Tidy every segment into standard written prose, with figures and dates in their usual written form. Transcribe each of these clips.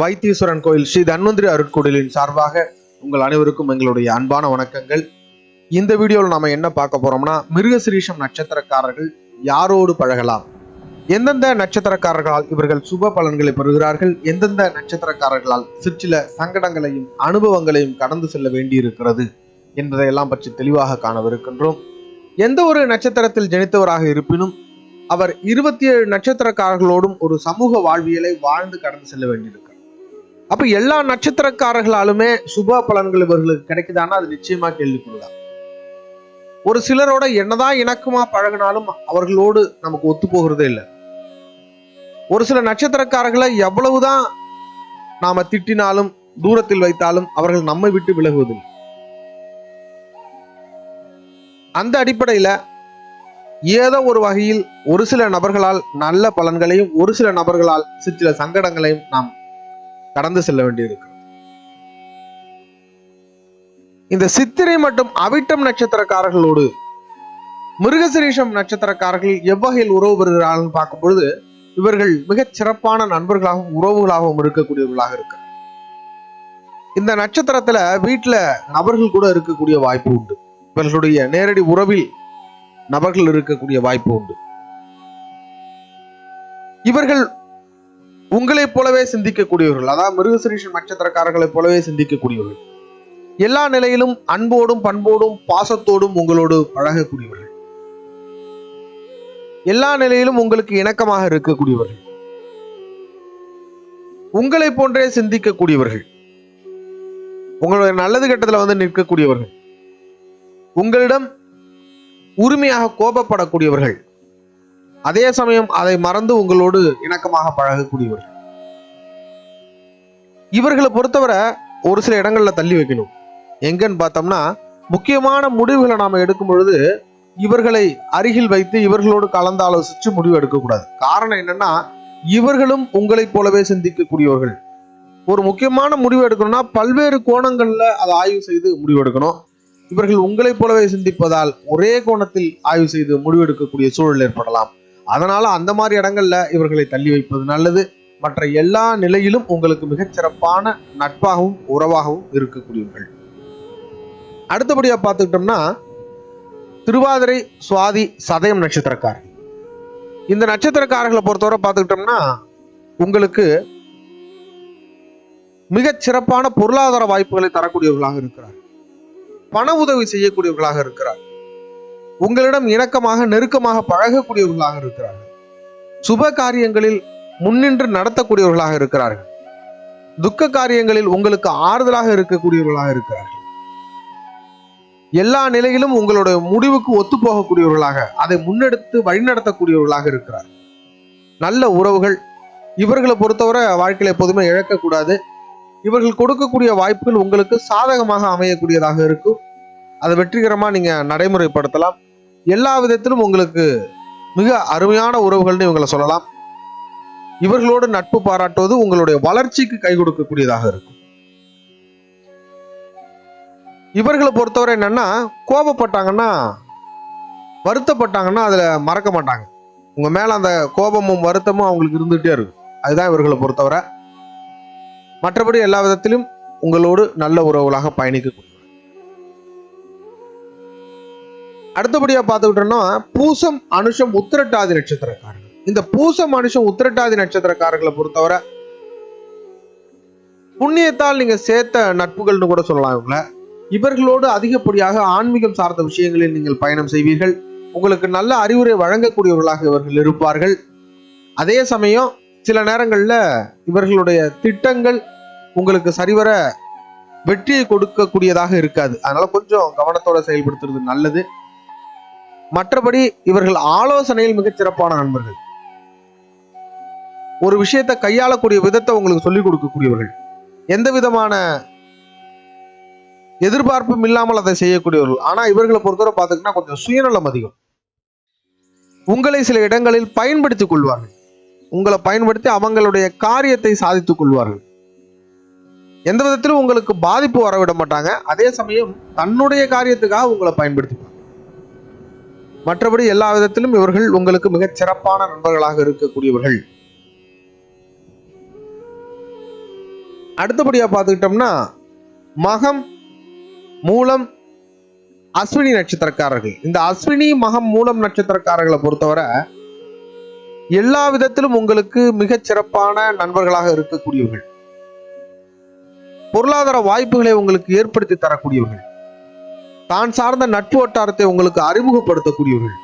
வைத்தீஸ்வரன் கோயில் ஸ்ரீ தன்வந்திரி அருட்கொடலின் சார்பாக உங்கள் அனைவருக்கும் எங்களுடைய அன்பான வணக்கங்கள். இந்த வீடியோவில் நாம என்ன பார்க்க போறோம்னா, மிருகசிரீஷம் நட்சத்திரக்காரர்கள் யாரோடு பழகலாம், எந்தெந்த நட்சத்திரக்காரர்களால் இவர்கள் சுப பலன்களை பெறுகிறார்கள், எந்தெந்த நட்சத்திரக்காரர்களால் சிற்சில சங்கடங்களையும் அனுபவங்களையும் கடந்து செல்ல வேண்டியிருக்கிறது என்பதையெல்லாம் பற்றி தெளிவாக காணவிருக்கின்றோம். எந்த ஒரு நட்சத்திரத்தில் ஜனித்தவராக இருப்பினும் அவர் 27 நட்சத்திரக்காரர்களோடும் ஒரு சமூக வாழ்வியலை வாழ்ந்து கடந்து செல்ல வேண்டியிருக்கிறார். அப்ப எல்லா நட்சத்திரக்காரர்களாலுமே சுப பலன்கள் இவர்களுக்கு கிடைக்குதானா, அது நிச்சயமா கேள்விக்குறிதான். ஒரு சிலரோட என்னதான் இணக்கமா பழகினாலும் அவர்களோடு நமக்கு ஒத்து போகிறதே இல்லை. ஒரு சில நட்சத்திரக்காரர்களை எவ்வளவுதான் நாம திட்டினாலும் தூரத்தில் வைத்தாலும் அவர்கள் நம்மை விட்டு விலகுவதில்லை. அந்த அடிப்படையில ஏதோ ஒரு வகையில் ஒரு சில நபர்களால் நல்ல பலன்களையும் ஒரு சில நபர்களால் சில சங்கடங்களையும் நாம் கடந்து செல்ல வேண்டியிருக்கிறது. இந்த சித்திரை மற்றும் அவிட்டம் நட்சத்திரக்காரர்களோடு மிருகசிரீஷம் நட்சத்திரக்காரர்கள் எவ்வகையில் உறவு பெறுகிறார்கள் பார்க்கும் பொழுது, இவர்கள் மிகச் சிறப்பான நண்பர்களாகவும் உறவுகளாகவும் இருக்கக்கூடியவர்களாக இருக்கிறார். இந்த நட்சத்திரத்துல வீட்டுல நபர்கள் கூட இருக்கக்கூடிய வாய்ப்பு உண்டு. இவர்களுடைய நேரடி உறவில் நபர்கள் இருக்கக்கூடிய வாய்ப்பு உண்டு. இவர்கள் உங்களைப் போலவே சிந்திக்கக்கூடியவர்கள், அதாவது மிருகசிரீஷம் நட்சத்திரக்காரர்களைப் போலவே சிந்திக்கக்கூடியவர்கள். எல்லா நிலையிலும் அன்போடும் பண்போடும் பாசத்தோடும் உங்களோடு பழகக்கூடியவர்கள், எல்லா நிலையிலும் உங்களுக்கு இணக்கமாக இருக்கக்கூடியவர்கள், உங்களை போன்றே சிந்திக்கக்கூடியவர்கள், உங்களுடைய நல்லது கெட்டதுல வந்து நிற்கக்கூடியவர்கள், உங்களிடம் உரிமையாக கோபப்படக்கூடியவர்கள், அதே சமயம் அதை மறந்து உங்களோடு இணக்கமாக பழகக்கூடியவர்கள். இவர்களை பொறுத்தவரை ஒரு சில இடங்கள்ல தள்ளி வைக்கணும். எங்கன்னு பார்த்தோம்னா, முக்கியமான முடிவுகளை நாம எடுக்கும் பொழுது இவர்களை அருகில் வைத்து இவர்களோடு கலந்து ஆலோசிச்சு முடிவு எடுக்கக்கூடாது. காரணம் என்னன்னா, இவர்களும் உங்களைப் போலவே சிந்திக்கக்கூடியவர்கள். ஒரு முக்கியமான முடிவு எடுக்கணும்னா பல்வேறு கோணங்கள்ல அதை ஆய்வு செய்து முடிவு எடுக்கணும். இவர்கள் உங்களைப் போலவே சிந்திப்பதால் ஒரே கோணத்தில் ஆய்வு செய்து முடிவெடுக்கக்கூடிய சூழல் ஏற்படலாம். அதனால அந்த மாதிரி இடங்கள்ல இவர்களை தள்ளி வைப்பது நல்லது. மற்ற எல்லா நிலையிலும் உங்களுக்கு மிகச் சிறப்பான நட்பாகவும் உறவாகவும் இருக்கக்கூடியவர்கள். அடுத்தபடியா பார்த்துக்கிட்டோம்னா, திருவாதிரை சுவாதி சதயம் நட்சத்திரக்காரர்கள். இந்த நட்சத்திரக்காரர்களை பொறுத்தவரை பார்த்துக்கிட்டோம்னா, உங்களுக்கு மிகச் சிறப்பான பொருளாதார வாய்ப்புகளை தரக்கூடியவர்களாக இருக்கிறார். பண உதவி செய்யக்கூடியவர்களாக இருக்கிறார். உங்களிடம் இணக்கமாக நெருக்கமாக பழகக்கூடியவர்களாக இருக்கிறார்கள். சுப காரியங்களில் முன்னின்று நடத்தக்கூடியவர்களாக இருக்கிறார்கள். துக்க காரியங்களில் உங்களுக்கு ஆறுதலாக இருக்கக்கூடியவர்களாக இருக்கிறார்கள். எல்லா நிலையிலும் உங்களுடைய முடிவுக்கு ஒத்து போகக்கூடியவர்களாக, அதை முன்னெடுத்து வழிநடத்தக்கூடியவர்களாக இருக்கிறார். நல்ல உறவுகள் இவர்களை பொறுத்தவரை வாழ்க்கையில எப்போதுமே இழக்கக்கூடாது. இவர்கள் கொடுக்கக்கூடிய வாய்ப்புகள் உங்களுக்கு சாதகமாக அமையக்கூடியதாக இருக்கும். அதை வெற்றிகரமா நீங்க நடைமுறைப்படுத்தலாம். எல்லா விதத்திலும் உங்களுக்கு மிக அருமையான உறவுகள்னு இவங்களை சொல்லலாம். இவர்களோடு நட்பு பாராட்டுவது உங்களுடைய வளர்ச்சிக்கு கை கொடுக்கக்கூடியதாக இருக்கும். இவர்களை பொறுத்தவரை என்னன்னா, கோபப்பட்டாங்கன்னா வருத்தப்பட்டாங்கன்னா அதுல மறக்க மாட்டாங்க. உங்க மேல அந்த கோபமும் வருத்தமும் அவங்களுக்கு இருந்துகிட்டே இருக்கும். அதுதான் இவர்களை பொறுத்தவரை. மற்றபடி எல்லா விதத்திலும் உங்களோடு நல்ல உறவுகளாக பயணிக்கக்கூடிய. அடுத்தபடியா பார்த்துக்கிட்டோம்னா, பூசம் அனுஷம் உத்திரட்டாதி நட்சத்திரக்காரர்கள். இந்த பூசம் அனுஷம் உத்திரட்டாதி நட்சத்திரக்காரர்களை பொறுத்தவரை புண்ணியத்தால் நீங்க சேர்த்த நட்புகள்னு கூட சொல்லலாம் இவங்கள. இவர்களோடு அதிகப்படியாக ஆன்மீகம் சார்ந்த விஷயங்களில் நீங்கள் பயணம் செய்வீர்கள். உங்களுக்கு நல்ல அறிவுரை வழங்கக்கூடியவர்களாக இவர்கள் இருப்பார்கள். அதே சமயம் சில நேரங்கள்ல இவர்களுடைய திட்டங்கள் உங்களுக்கு சரிவர வெற்றியை கொடுக்கக்கூடியதாக இருக்காது. அதனால கொஞ்சம் கவனத்தோட செயல்படுத்துறது நல்லது. மற்றபடி இவர்கள் ஆலோசனையில் மிகச் சிறப்பான நண்பர்கள். ஒரு விஷயத்தை கையாளக்கூடிய விதத்தை உங்களுக்கு சொல்லிக் கொடுக்கக்கூடியவர்கள். எந்த விதமான எதிர்பார்ப்பும் இல்லாமல் அதை செய்யக்கூடியவர்கள். ஆனா இவர்களை பொறுத்தவரை பார்த்துக்கிட்டா கொஞ்சம் சுயநலம் அதிகம். உங்களை சில இடங்களில் பயன்படுத்திக் கொள்வார்கள். உங்களை பயன்படுத்தி அவங்களுடைய காரியத்தை சாதித்துக் கொள்வார்கள். எந்த விதத்திலும் உங்களுக்கு பாதிப்பு வரவிட மாட்டாங்க. அதே சமயம் தன்னுடைய காரியத்துக்காக உங்களை பயன்படுத்திப்பாங்க. மற்றபடி எல்லா விதத்திலும் இவர்கள் உங்களுக்கு மிகச் சிறப்பான நண்பர்களாக இருக்கக்கூடியவர்கள். அடுத்தபடியா பார்த்துக்கிட்டோம்னா மகம், மூலம், அஸ்வினி நட்சத்திரக்காரர்கள். இந்த அஸ்வினி, மகம், மூலம் நட்சத்திரக்காரர்களை பொறுத்தவரை எல்லா விதத்திலும் உங்களுக்கு மிகச் சிறப்பான நண்பர்களாக இருக்கக்கூடியவர்கள். பொருளாதார வாய்ப்புகளை உங்களுக்கு ஏற்படுத்தி தரக்கூடியவர்கள். தான் சார்ந்த நட்பு வட்டாரத்தை உங்களுக்கு அறிமுகப்படுத்தக்கூடியவர்கள்.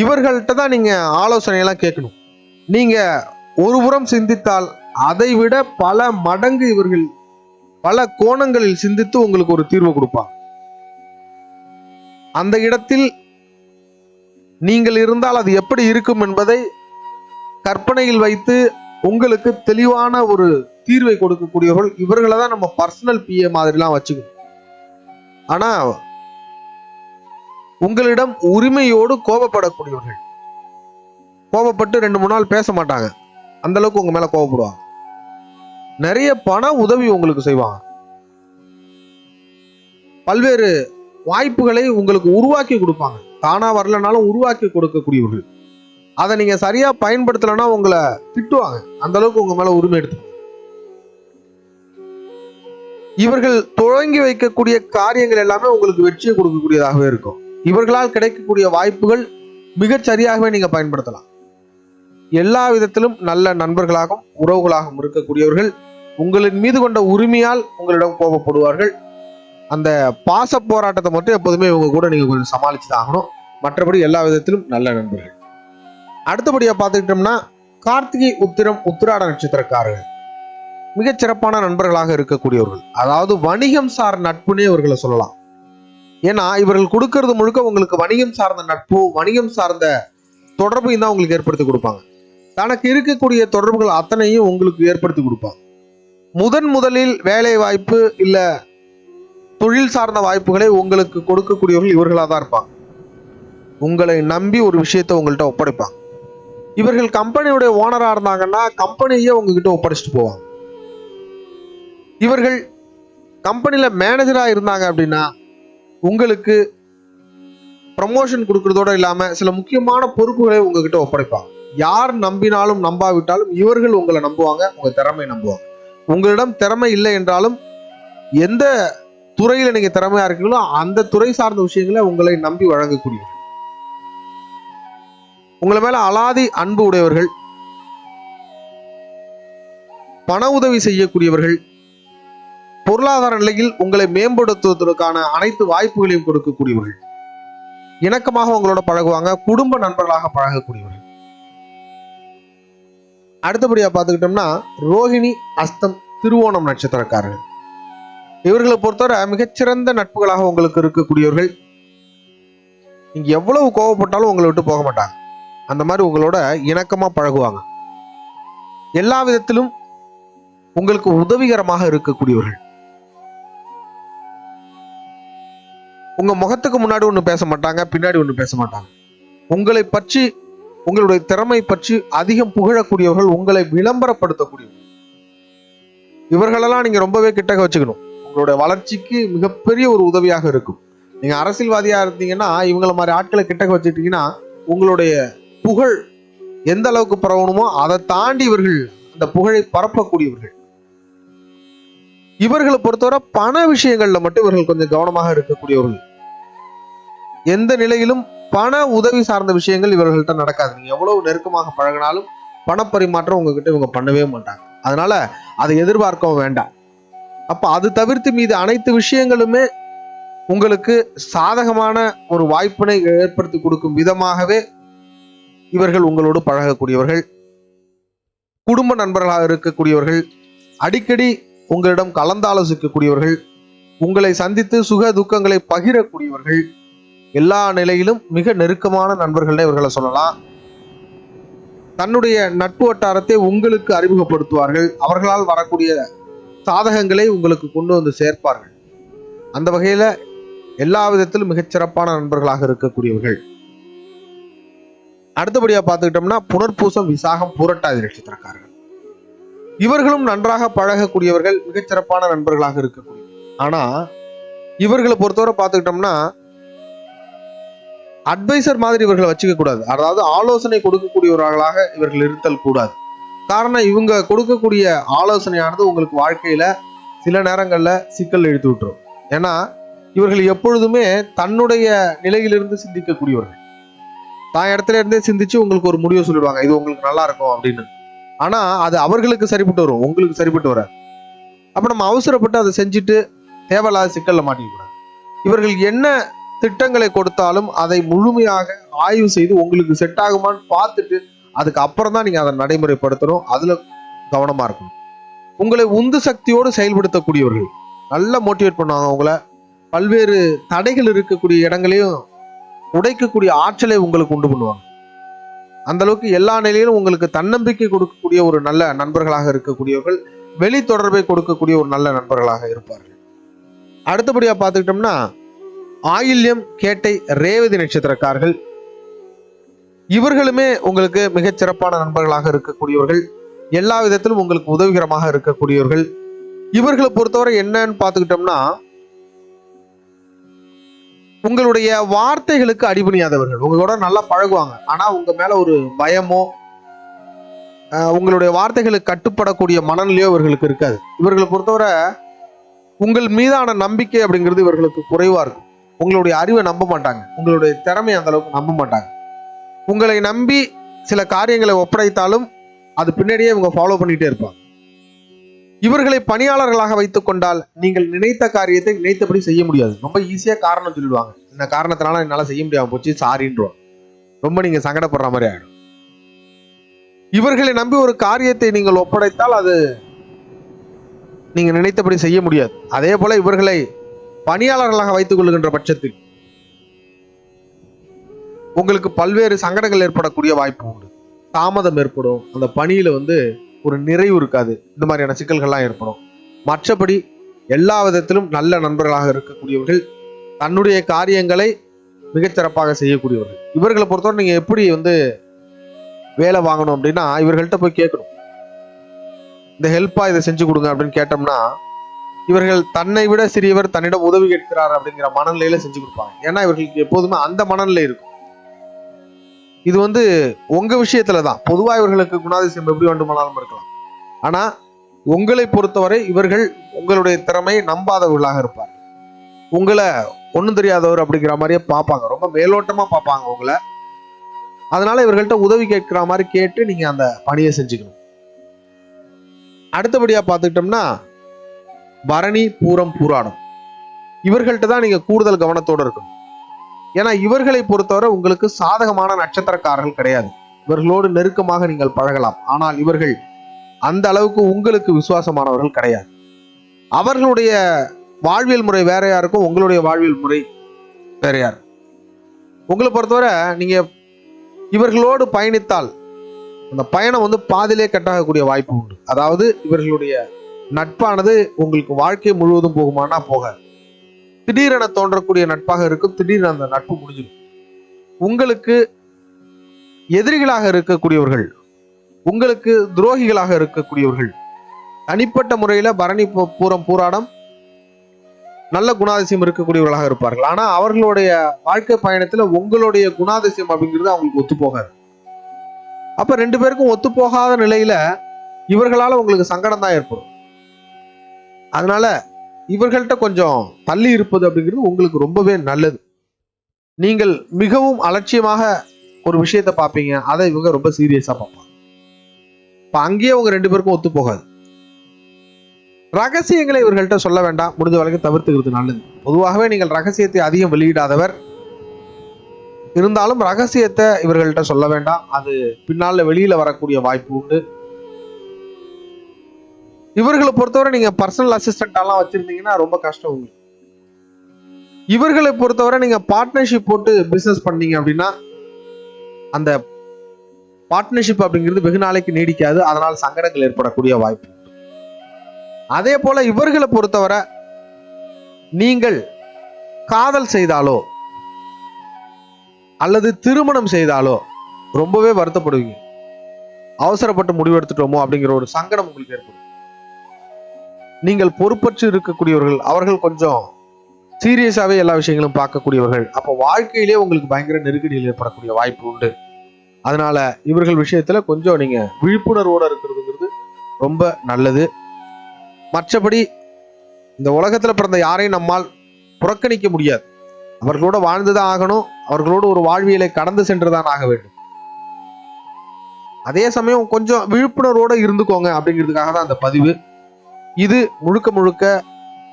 இவர்கள்ட்ட தான் நீங்க ஆலோசனை எல்லாம் கேட்கணும். நீங்க ஒருபுறம் சிந்தித்தால் அதை விட பல மடங்கு இவர்கள் பல கோணங்களில் சிந்தித்து உங்களுக்கு ஒரு தீர்வு கொடுப்பாங்க. அந்த இடத்தில் நீங்கள் இருந்தால் அது எப்படி இருக்கும் என்பதை கற்பனையில் வைத்து உங்களுக்கு தெளிவான ஒரு தீர்வை கொடுக்கக்கூடியவர்கள். இவர்களை தான் நம்ம பர்சனல் பிஏ மாதிரிலாம் வச்சுக்கணும். ஆனா உங்களிடம் உரிமையோடு கோபப்படக்கூடியவர்கள். கோபப்பட்டு 2-3 நாள் பேச மாட்டாங்க. அந்த அளவுக்கு உங்க மேல கோபப்படுவாங்க. நிறைய பண உதவி உங்களுக்கு செய்வாங்க. பல்வேறு வாய்ப்புகளை உங்களுக்கு உருவாக்கி கொடுப்பாங்க. தானா வரலனாலும் உருவாக்கி கொடுக்கக்கூடியவர்கள். அதை நீங்க சரியா பயன்படுத்தலைன்னா உங்களை திட்டுவாங்க. அந்த அளவுக்கு உங்க மேல உரிமை எடுத்து இவர்கள் தொடங்கி வைக்கக்கூடிய காரியங்கள் எல்லாமே உங்களுக்கு வெற்றியை கொடுக்கக்கூடியதாகவே இருக்கும். இவர்களால் கிடைக்கக்கூடிய வாய்ப்புகள் மிகச் சரியாகவே நீங்க பயன்படுத்தலாம். எல்லா விதத்திலும் நல்ல நண்பர்களாகவும் உறவுகளாகவும் இருக்கக்கூடியவர்கள். உங்களின் மீது கொண்ட உரிமையால் உங்களிடம் கோபப்படுவார்கள். அந்த பாச போராட்டத்தை மட்டும் எப்போதுமே இவங்க கூட நீங்க கொஞ்சம் சமாளிச்சு தான் ஆகணும். மற்றபடி எல்லா விதத்திலும் நல்ல நண்பர்கள். அடுத்தபடியா பார்த்துக்கிட்டோம்னா கார்த்திகை, உத்திரம், உத்திராட நட்சத்திரக்காரர்கள் மிகச் சிறப்பான நண்பர்களாக இருக்கக்கூடியவர்கள். அதாவது வணிகம் சார் நட்புனே இவர்களை சொல்லலாம். ஏன்னா இவர்கள் கொடுக்கறது முழுக்க உங்களுக்கு வணிகம் சார்ந்த நட்பு, வணிகம் சார்ந்த தொடர்பையும் தான் உங்களுக்கு ஏற்படுத்தி கொடுப்பாங்க. தனக்கு இருக்கக்கூடிய தொடர்புகள் அத்தனையும் உங்களுக்கு ஏற்படுத்தி கொடுப்பாங்க. முதலில் வேலை வாய்ப்பு இல்ல தொழில் சார்ந்த வாய்ப்புகளை உங்களுக்கு கொடுக்கக்கூடியவர்கள் இவர்களாக தான் இருப்பாங்க. உங்களை நம்பி ஒரு விஷயத்தை உங்கள்கிட்ட ஒப்படைப்பாங்க. இவர்கள் கம்பெனியுடைய ஓனரா இருந்தாங்கன்னா கம்பெனியே உங்ககிட்ட ஒப்படைச்சிட்டு போவாங்க. இவர்கள் கம்பெனியில மேனேஜரா இருந்தாங்க அப்படின்னா உங்களுக்கு ப்ரமோஷன் கொடுக்கறதோட இல்லாம சில முக்கியமான பொறுப்புகளை உங்ககிட்ட ஒப்படைப்பாங்க. யார் நம்பினாலும் நம்பாவிட்டாலும் இவர்கள் உங்களை நம்புவாங்க, உங்க திறமை நம்புவாங்க. உங்களிடம் திறமை இல்லை என்றாலும் எந்த துறையில நீங்க திறமையா இருக்கீங்களோ அந்த துறை சார்ந்த விஷயங்களை உங்களை நம்பி வழங்கக்கூடியவர்கள். உங்களை மேல அலாதி அன்பு உடையவர்கள், பண உதவி செய்யக்கூடியவர்கள், பொருளாதார நிலையில் உங்களை மேம்படுத்துவதற்கான அனைத்து வாய்ப்புகளையும் கொடுக்கக்கூடியவர்கள். இணக்கமாக உங்களோட பழகுவாங்க, குடும்ப நண்பர்களாக பழகக்கூடியவர்கள். அடுத்தபடியா பார்த்துக்கிட்டோம்னா ரோஹிணி, அஸ்தம், திருவோணம் நட்சத்திரக்காரர்கள். இவர்களை பொறுத்தவரை மிகச்சிறந்த நட்புகளாக உங்களுக்கு இருக்கக்கூடியவர்கள். நீங்க எவ்வளவு கோவப்பட்டாலும் உங்களை விட்டு போக மாட்டாங்க. அந்த மாதிரி உங்களோட இணக்கமா பழகுவாங்க. எல்லா விதத்திலும் உங்களுக்கு உதவிகரமாக இருக்கக்கூடியவர்கள். உங்க முகத்துக்கு முன்னாடி ஒண்ணு பேச மாட்டாங்க, பின்னாடி ஒண்ணு பேச மாட்டாங்க. உங்களை பற்றி, உங்களுடைய திறமை பற்றி அதிகம் புகழக்கூடியவர்கள், உங்களை விளம்பரப்படுத்தக்கூடியவர்கள். இவர்களெல்லாம் நீங்க ரொம்பவே கிட்டக்க வச்சுக்கணும். உங்களுடைய வளர்ச்சிக்கு மிகப்பெரிய ஒரு உதவியாக இருக்கும். நீங்க அரசியல்வாதியா இருந்தீங்கன்னா இவங்கள மாதிரி ஆட்களை கிட்டக்க வச்சுட்டீங்கன்னா உங்களுடைய புகழ் எந்த அளவுக்கு பரவணுமோ அதை தாண்டி இவர்கள் அந்த புகழை பரப்பக்கூடியவர்கள். இவர்களை பொறுத்தவரை பண விஷயங்கள்ல மட்டும் இவர்கள் கொஞ்சம் கவனமாக இருக்கக்கூடியவர்கள். எந்த நிலையிலும் பண உதவி சார்ந்த விஷயங்கள் இவர்கள்ட்ட நடக்காது. நீங்க எவ்வளவு நெருக்கமாக பழகினாலும் பணப்பரிமாற்றம் உங்ககிட்ட இவங்க பண்ணவே மாட்டாங்க. அதனால அதை எதிர்பார்க்கவும் வேண்டாம். அப்ப அது தவிர்த்து மீது அனைத்து விஷயங்களுமே உங்களுக்கு சாதகமான ஒரு வாய்ப்பினை ஏற்படுத்தி கொடுக்கும் விதமாகவே இவர்கள் உங்களோடு பழகக்கூடியவர்கள். குடும்ப நண்பர்களாக இருக்கக்கூடியவர்கள், அடிக்கடி உங்களிடம் கலந்தாலோசிக்கக்கூடியவர்கள், உங்களை சந்தித்து சுக துக்கங்களை பகிரக்கூடியவர்கள், எல்லா நிலையிலும் மிக நெருக்கமான நண்பர்கள் இவர்களை சொல்லலாம். தன்னுடைய நட்பு வட்டாரத்தை உங்களுக்கு அறிமுகப்படுத்துவார்கள். அவர்களால் வரக்கூடிய சாதகங்களை உங்களுக்கு கொண்டு வந்து சேர்ப்பார்கள். அந்த வகையில எல்லா விதத்திலும் மிகச்சிறப்பான நண்பர்களாக இருக்கக்கூடியவர்கள். அடுத்தபடியா பார்த்துக்கிட்டோம்னா புனர்பூசம், விசாகம், பூரட்டாதி நட்சத்திரக்காரர்கள். இவர்களும் நன்றாக பழகக்கூடியவர்கள், மிகச்சிறப்பான நண்பர்களாக இருக்கக்கூடியவர்கள். ஆனா இவர்களை பொறுத்தவரை பார்த்துக்கிட்டோம்னா அட்வைசர் மாதிரி இவர்களை வச்சுக்க கூடாது. அதாவது ஆலோசனை கொடுக்கக்கூடியவர்களாக இவர்கள் இருத்தல் கூடாது. காரணம், இவங்க கொடுக்கக்கூடிய ஆலோசனையானது உங்களுக்கு வாழ்க்கையில சில நேரங்கள்ல சிக்கல் இழுத்து விட்டுரும். ஏன்னா இவர்கள் எப்பொழுதுமே தன்னுடைய நிலையிலிருந்து சிந்திக்கக்கூடியவர்கள். தான் இடத்துல இருந்தே சிந்திச்சு உங்களுக்கு ஒரு முடிவு சொல்லிடுவாங்க, இது உங்களுக்கு நல்லா இருக்கும் அப்படின்னு. ஆனா அது அவர்களுக்கு சரிப்பட்டு வரும், உங்களுக்கு சரிப்பட்டு வராது. அப்ப நம்ம அவசரப்பட்டு அதை செஞ்சுட்டு தேவையில்லாத சிக்கல்ல மாட்டிக்க கூடாது. இவர்கள் என்ன திட்டங்களை கொடுத்தாலும் அதை முழுமையாக ஆய்வு செய்து உங்களுக்கு செட் ஆகுமான்னு பார்த்துட்டு அதுக்கு அப்புறம் தான் நீங்க அதை நடைமுறைப்படுத்தணும். அதுல கவனமா இருக்கணும். உங்களை உந்து சக்தியோடு செயல்படுத்தக்கூடியவர்கள், நல்லா மோட்டிவேட் பண்ணுவாங்க உங்களை. பல்வேறு தடைகள் இருக்கக்கூடிய இடங்களையும் உடைக்கக்கூடிய ஆற்றலை உங்களுக்கு உண்டு பண்ணுவாங்க. அந்த அளவுக்கு எல்லா நிலையிலும் உங்களுக்கு தன்னம்பிக்கை கொடுக்கக்கூடிய ஒரு நல்ல நண்பர்களாக இருக்கக்கூடியவர்கள், வெளி தொடர்பை கொடுக்கக்கூடிய ஒரு நல்ல நண்பர்களாக இருப்பார்கள். அடுத்தபடியா பார்த்துக்கிட்டோம்னா ஆயில்யம், கேட்டை, ரேவதி நட்சத்திரக்காரர்கள், இவர்களுமே உங்களுக்கு மிகச் சிறப்பான நண்பர்களாக இருக்கக்கூடியவர்கள். எல்லா விதத்திலும் உங்களுக்கு உதவிகரமாக இருக்கக்கூடியவர்கள். இவர்களை பொறுத்தவரை என்னன்னு பார்த்துக்கிட்டோம்னா, உங்களுடைய வார்த்தைகளுக்கு அடிபணியாதவர்கள். உங்களோட நல்லா பழகுவாங்க, ஆனா உங்க மேல ஒரு பயமோ உங்களுடைய வார்த்தைகளுக்கு கட்டுப்படக்கூடிய மனநிலையோ இவர்களுக்கு இருக்காது. இவர்களை பொறுத்தவரை உங்கள் மீதான நம்பிக்கை அப்படிங்கிறது இவர்களுக்கு குறைவா இருக்கும். உங்களுடைய அறிவை நம்ப மாட்டாங்க, உங்களுடைய திறமையை அந்த அளவுக்கு நம்ப மாட்டாங்க. உங்களை நம்பி சில காரியங்களை ஒப்படைத்தாலும் அது பின்னாடியே இவங்க ஃபாலோ பண்ணிட்டே இருப்பாங்க. இவர்களை பணியாளர்களாக வைத்துக் கொண்டால் நீங்கள் நினைத்த காரியத்தை நினைத்தபடி செய்ய முடியாது. ரொம்ப ஈஸியா காரணம் சொல்லிடுவாங்க, இந்த காரணத்தினால என்னால செய்ய முடியாம போச்சு, சாரின்றுவாங்க. ரொம்ப நீங்க சங்கடப்படுற மாதிரி ஆயிடும். இவர்களை நம்பி ஒரு காரியத்தை நீங்கள் ஒப்படைத்தால் அது நீங்க நினைத்தபடி செய்ய முடியாது. அதே போல இவர்களை பணியாளர்களாக வைத்துக் கொள்கின்ற பட்சத்தில் உங்களுக்கு பல்வேறு சங்கடங்கள் ஏற்படக்கூடிய வாய்ப்பு உண்டு. தாமதம் ஏற்படும், அந்த பணியில ஒரு நிறைவு இருக்காது, இந்த மாதிரியான சிக்கல்கள்லாம் ஏற்படும். மற்றபடி எல்லா விதத்திலும் நல்ல நண்பர்களாக இருக்கக்கூடியவர்கள், தன்னுடைய காரியங்களை மிகச்சிறப்பாக செய்யக்கூடியவர்கள். இவர்களை பொறுத்தவரை நீங்க எப்படி வேலை வாங்கணும் அப்படின்னா, இவர்கள்ட்ட போய் கேட்கணும், இந்த ஹெல்ப்பா இதை செஞ்சு கொடுங்க அப்படின்னு கேட்டோம்னா, இவர்கள் தன்னை விட சிறியவர் தன்னிடம் உதவி கேட்கிறார் அப்படிங்கிற மனநிலையில செஞ்சு கொடுப்பாங்க. ஏன்னா இவர்களுக்கு எப்போதுமே அந்த மனநிலை இருக்கும். இது உங்க விஷயத்துலதான். பொதுவா இவர்களுக்கு குணாதிசயம் எப்படி வேண்டுமானாலும் இருக்கலாம். ஆனா உங்களை பொறுத்தவரை இவர்கள் உங்களுடைய திறமையை நம்பாதவர்களாக இருப்பார்கள். உங்களை ஒண்ணும் தெரியாதவர் அப்படிங்கிற மாதிரியே பார்ப்பாங்க, ரொம்ப மேலோட்டமா பார்ப்பாங்க உங்களை. அதனால இவர்கள்ட்ட உதவி கேட்கிற மாதிரி கேட்டு நீங்க அந்த பணியை செஞ்சுக்கணும். அடுத்தபடியா பார்த்துக்கிட்டோம்னா பரணி, பூரம், பூராடம், இவர்கள்ட்ட தான் நீங்க கூடுதல் கவனத்தோடு இருக்கணும். ஏன்னா இவர்களை பொறுத்தவரை உங்களுக்கு சாதகமான நட்சத்திரக்காரர்கள் கிடையாது. இவர்களோடு நெருக்கமாக நீங்கள் பழகலாம், ஆனால் இவர்கள் அந்த அளவுக்கு உங்களுக்கு விசுவாசமானவர்கள் கிடையாது. அவர்களுடைய வாழ்வியல் முறை வேறையா இருக்கும், உங்களுடைய வாழ்வியல் முறை வேறையா இருக்கும். உங்களை பொறுத்தவரை நீங்க இவர்களோடு பயணித்தால் அந்த பயணம் பாதிலே கட்டாகக்கூடிய வாய்ப்பு உண்டு. அதாவது இவர்களுடைய நட்பானது உங்களுக்கு வாழ்க்கை முழுவதும் போகுமானா போகாது. திடீரென தோன்றக்கூடிய நட்பாக இருக்கும், திடீரென அந்த நட்பு முடிஞ்சிடும். உங்களுக்கு எதிரிகளாக இருக்கக்கூடியவர்கள், உங்களுக்கு துரோகிகளாக இருக்கக்கூடியவர்கள், தனிப்பட்ட முறையில பரணி, பூரம், பூராடம் நல்ல குணாதிசயம் இருக்கக்கூடியவர்களாக இருப்பார்கள். ஆனா அவர்களுடைய வாழ்க்கை பயணத்துல உங்களுடைய குணாதிசயம் அப்படிங்கிறது அவங்களுக்கு ஒத்து போகாது. அப்ப ரெண்டு பேருக்கும் ஒத்து போகாத நிலையில இவர்களால உங்களுக்கு சங்கடம் தான் ஏற்படும். அதனால இவர்கள்ட்ட கொஞ்சம் தள்ளி இருப்பது அப்படிங்கிறது உங்களுக்கு ரொம்பவே நல்லது. நீங்கள் மிகவும் அலட்சியமாக ஒரு விஷயத்த பார்ப்பீங்க, அதை இவங்க ரொம்ப சீரியஸா பார்ப்பாங்க. இப்ப அங்கேயே உங்க ரெண்டு பேருக்கும் ஒத்து போகாது. ரகசியங்களை இவர்கள்ட்ட சொல்ல வேண்டாம், முடிஞ்ச வரைக்கும் தவிர்த்துக்கிறது நல்லது. பொதுவாகவே நீங்கள் ரகசியத்தை அதிகம் வெளியிடாதவர், இருந்தாலும் ரகசியத்தை இவர்கள்ட்ட சொல்ல வேண்டாம், அது பின்னால வெளியில வரக்கூடிய வாய்ப்பு உண்டு. இவர்களை பொறுத்தவரை நீங்க பர்சனல் அசிஸ்டன்ட் வச்சிருந்தீங்கன்னா ரொம்ப கஷ்டம் உங்களுக்கு. இவர்களை பொறுத்தவரை நீங்க பார்ட்னர்ஷிப் போட்டு பிசினஸ் பண்ணீங்க அப்படின்னா அந்த பார்ட்னர்ஷிப் அப்படிங்கிறது வெகு நாளைக்கு நீடிக்காது, அதனால் சங்கடங்கள் ஏற்படக்கூடிய வாய்ப்பு. அதே போல இவர்களை பொறுத்தவரை நீங்கள் காதல் செய்தாலோ அல்லது திருமணம் செய்தாலோ ரொம்பவே வருத்தப்படுவீங்க. அவசரப்பட்டு முடிவெடுத்துட்டோமோ அப்படிங்கிற ஒரு சங்கடம் உங்களுக்கு ஏற்படும். நீங்கள் பொறுப்பற்று இருக்கக்கூடியவர்கள், அவர்கள் கொஞ்சம் சீரியஸாவே எல்லா விஷயங்களும் பார்க்கக்கூடியவர்கள். அப்போ வாழ்க்கையிலே உங்களுக்கு பயங்கர நெருக்கடியில் ஏற்படக்கூடிய வாய்ப்பு உண்டு. அதனால இவர்கள் விஷயத்துல கொஞ்சம் நீங்க விழிப்புணர்வோட இருக்கிறதுங்கிறது ரொம்ப நல்லது. மற்றபடி இந்த உலகத்துல பிறந்த யாரையும் நம்மால் புறக்கணிக்க முடியாது. அவர்களோட வாழ்ந்துதான் ஆகணும். அவர்களோடு ஒரு வாழ்வியலை கடந்து சென்றுதான் ஆக வேண்டும். அதே சமயம் கொஞ்சம் விழிப்புணர்வோட இருந்துக்கோங்க அப்படிங்கிறதுக்காக தான் அந்த பதிவு. இது முழுக்க முழுக்க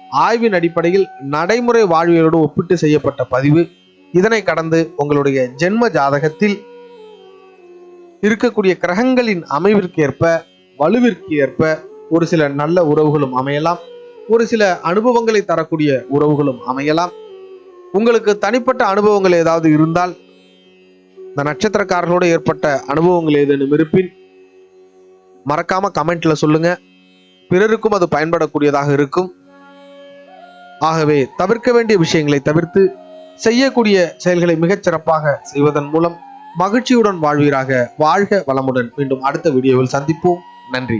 ஆய்வின் அடிப்படையில் நடைமுறை வாழ்வியலோடு ஒப்பிட்டு செய்யப்பட்ட பதிவு. இதனை கடந்து உங்களுடைய ஜென்ம ஜாதகத்தில் இருக்கக்கூடிய கிரகங்களின் அமைவிற்கேற்ப, வலுவிற்கு ஏற்ப ஒரு சில நல்ல உறவுகளும் அமையலாம், ஒரு சில அனுபவங்களை தரக்கூடிய உறவுகளும் அமையலாம். உங்களுக்கு தனிப்பட்ட அனுபவங்கள் ஏதாவது இருந்தால், இந்த நட்சத்திரக்காரர்களோடு ஏற்பட்ட அனுபவங்கள் ஏதேனும் இருப்பின் மறக்காம கமெண்ட்ல சொல்லுங்க. பிறருக்கும் அது பயன்படக்கூடியதாக இருக்கும். ஆகவே தவிர்க்க வேண்டிய விஷயங்களை தவிர்த்து செய்யக்கூடிய செயல்களை மிகச் சிறப்பாக செய்வதன் மூலம் மகிழ்ச்சியுடன் வாழ்வீராக. வாழ்க வளமுடன். மீண்டும் அடுத்த வீடியோவில் சந்திப்போம். நன்றி.